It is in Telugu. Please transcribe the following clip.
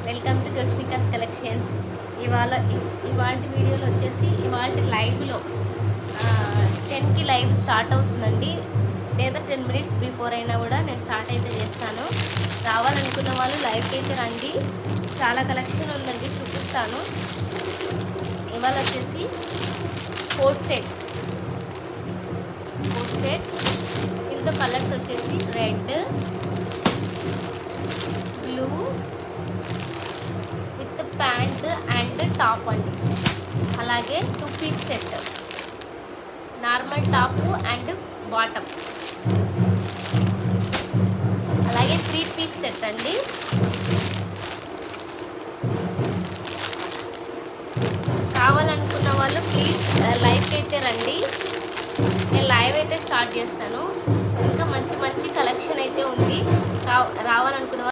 Welcome to జోష్నికాస్ collections. ఇవాళ వీడియోలో వచ్చేసి ఇవాళ లైవ్లో 10కి లైవ్ స్టార్ట్ అవుతుందండి. లేదా 10 మినిట్స్ బిఫోర్ అయినా కూడా నేను స్టార్ట్ అయితే చేస్తాను. రావాలనుకున్న వాళ్ళు లైవ్కి అయితే రండి. చాలా కలెక్షన్ ఉందండి, చూపిస్తాను. ఇవాళ వచ్చేసి కోట్ సెట్ ఇందులో కలర్స్ వచ్చేసి red, blue with pant and top అండి. అలాగే 2 piece set, normal top and bottom. అలాగే 3 పీస్ సెట్ అండి. కావాలనుకున్న వాళ్ళు ప్లీజ్ లైవ్కి అయితే రండి. నేను లైవ్ అయితే స్టార్ట్ చేస్తాను. ఇంకా మంచి మంచి కలెక్షన్ అయితే ఉంది. రావాలనుకున్న